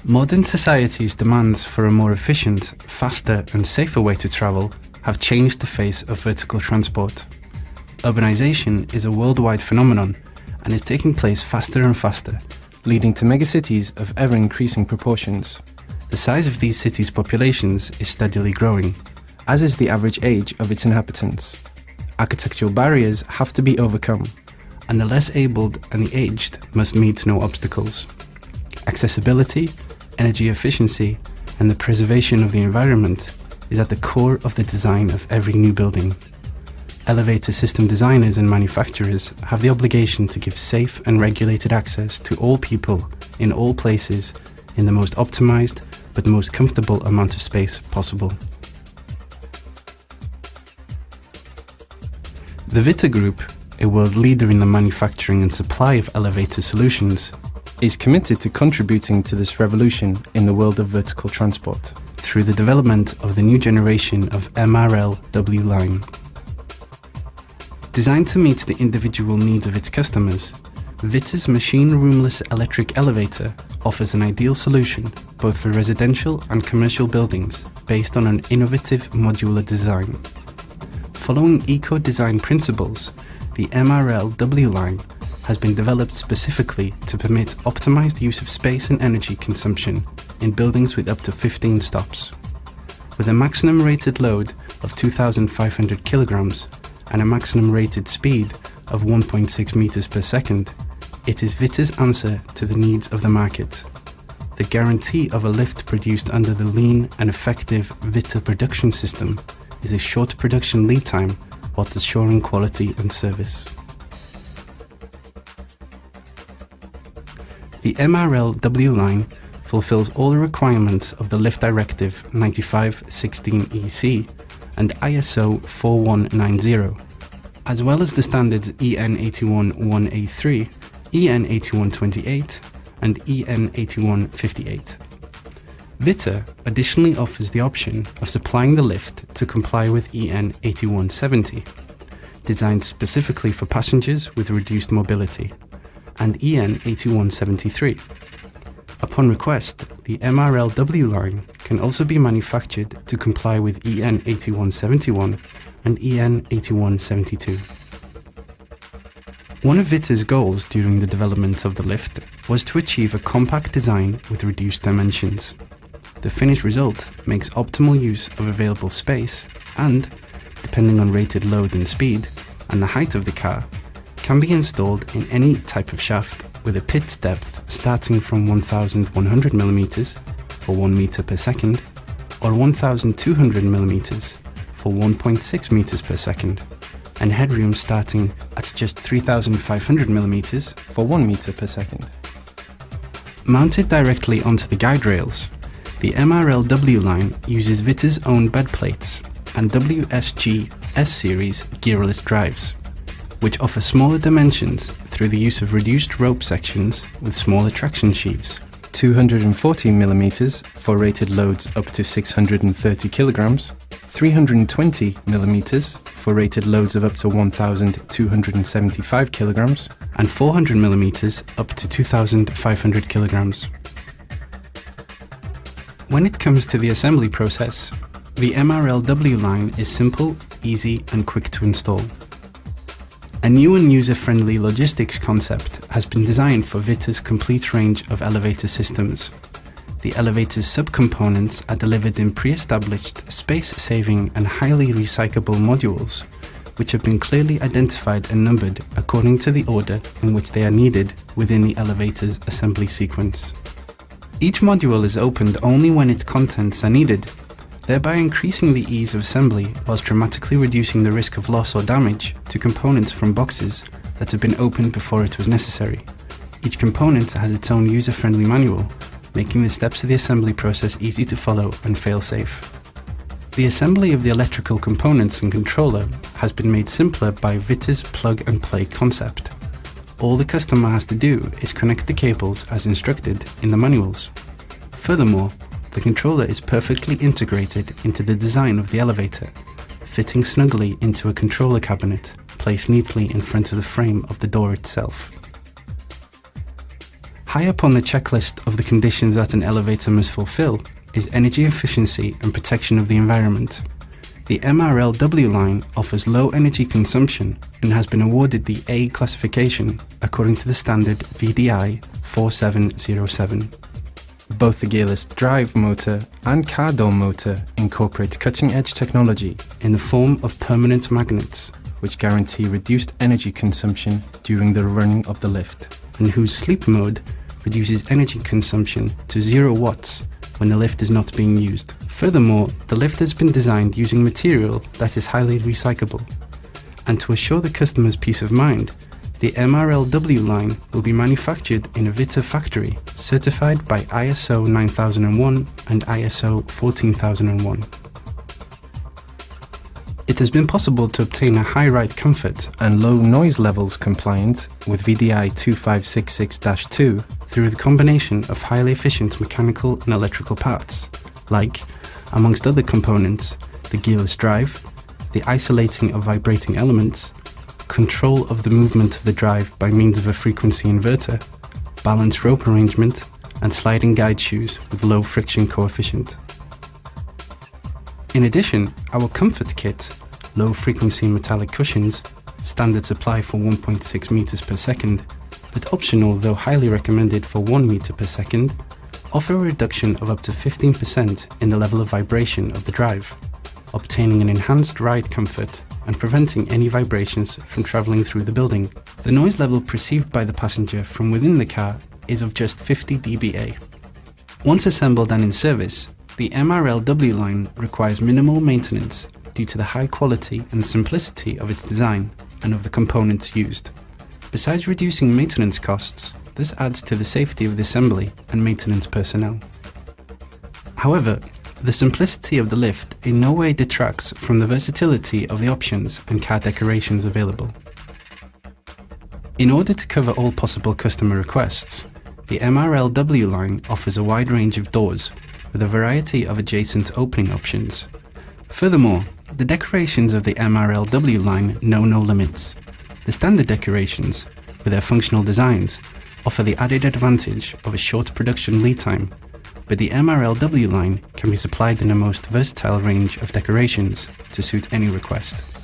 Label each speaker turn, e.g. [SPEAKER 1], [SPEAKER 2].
[SPEAKER 1] Modern society's demands for a more efficient, faster and safer way to travel have changed the face of vertical transport. Urbanization is a worldwide phenomenon and is taking place faster and faster,
[SPEAKER 2] leading to megacities of ever-increasing proportions.
[SPEAKER 1] The size of these cities' populations is steadily growing,
[SPEAKER 2] as is the average age of its inhabitants.
[SPEAKER 1] Architectural barriers have to be overcome, and the less abled and the aged must meet no obstacles. Accessibility, energy efficiency, and the preservation of the environment is at the core of the design of every new building. Elevator system designers and manufacturers have the obligation to give safe and regulated access to all people in all places in the most optimized but most comfortable amount of space possible. The Vita Group, a world leader in the manufacturing and supply of elevator solutions,
[SPEAKER 2] is committed to contributing to this revolution in the world of vertical transport
[SPEAKER 1] through the development of the new generation of MRL W line. Designed to meet the individual needs of its customers, Vita's machine roomless electric elevator offers an ideal solution both for residential and commercial buildings based on an innovative modular design. Following eco-design principles, the MRL W line has been developed specifically to permit optimized use of space and energy consumption in buildings with up to 15 stops. With a maximum rated load of 2,500 kilograms and a maximum rated speed of 1.6 meters per second, it is Vita's answer to the needs of the market. The guarantee of a lift produced under the lean and effective Vita production system is a short production lead time whilst assuring quality and service. The MRL W line fulfills all the requirements of the Lift Directive 95/16 EC and ISO 4190, as well as the standards EN 811A3, EN 8128 and EN 8158. Vita additionally offers the option of supplying the lift to comply with EN 8170, designed specifically for passengers with reduced mobility, and EN 8173. Upon request, the MRL W line can also be manufactured to comply with EN 8171 and EN 8172. One of Vita's goals during the development of the lift was to achieve a compact design with reduced dimensions. The finished result makes optimal use of available space and, depending on rated load and speed and the height of the car, can be installed in any type of shaft with a pitch depth starting from 1,100 mm for 1 meter per second or 1,200 mm for 1.6 meters per second, and headroom starting at just 3,500 mm
[SPEAKER 2] for 1 meter per second.
[SPEAKER 1] Mounted directly onto the guide rails, the MRL W line uses Vita's own bed plates and WSG S-Series gearless drives, which offer smaller dimensions through the use of reduced rope sections with smaller traction sheaves.
[SPEAKER 2] 240 mm for rated loads up to 630 kilograms, 320 mm for rated loads of up to 1,275 kilograms, and 400 mm up to 2,500 kilograms. When it comes to the assembly process, the MRL W line is simple, easy, and quick to install. A new and user-friendly logistics concept has been designed for Vita's complete range of elevator systems. The elevator's subcomponents are delivered in pre-established, space-saving and highly recyclable modules, which have been clearly identified and numbered according to the order in which they are needed within the elevator's assembly sequence. Each module is opened only when its contents are needed, thereby increasing the ease of assembly whilst dramatically reducing the risk of loss or damage to components from boxes that have been opened before it was necessary. Each component has its own user-friendly manual, making the steps of the assembly process easy to follow and fail-safe. The assembly of the electrical components and controller has been made simpler by Vita's plug-and-play concept. All the customer has to do is connect the cables as instructed in the manuals. Furthermore, the controller is perfectly integrated into the design of the elevator, fitting snugly into a controller cabinet placed neatly in front of the frame of the door itself. High up on the checklist of the conditions that an elevator must fulfill is energy efficiency and protection of the environment. The MRL line offers low energy consumption and has been awarded the A classification according to the standard VDI 4707. Both the gearless drive motor and car door motor incorporate cutting-edge technology in the form of permanent magnets, which guarantee reduced energy consumption during the running of the lift, and whose sleep mode reduces energy consumption to 0 watts when the lift is not being used. Furthermore, the lift has been designed using material that is highly recyclable. And to assure the customer's peace of mind, the MRL line will be manufactured in a Vita factory, certified by ISO 9001 and ISO 14001. It has been possible to obtain a high ride comfort and low noise levels compliant with VDI 2566-2 through the combination of highly efficient mechanical and electrical parts, like, amongst other components, the gearless drive, the isolating of vibrating elements, control of the movement of the drive by means of a frequency inverter, balanced rope arrangement, and sliding guide shoes with low friction coefficient. In addition, our comfort kit, low frequency metallic cushions, standard supply for 1.6 meters per second, but optional though highly recommended for 1 meter per second, offer a reduction of up to 15% in the level of vibration of the drive, obtaining an enhanced ride comfort and preventing any vibrations from traveling through the building. The noise level perceived by the passenger from within the car is of just 50 dBA. Once assembled and in service, the MRL line requires minimal maintenance due to the high quality and simplicity of its design and of the components used. Besides reducing maintenance costs, this adds to the safety of the assembly and maintenance personnel. However, the simplicity of the lift in no way detracts from the versatility of the options and car decorations available. In order to cover all possible customer requests, the MRL line offers a wide range of doors with a variety of adjacent opening options. Furthermore, the decorations of the MRL line know no limits. The standard decorations, with their functional designs, offer the added advantage of a short production lead time, but the MRL line can be supplied in a most versatile range of decorations to suit any request.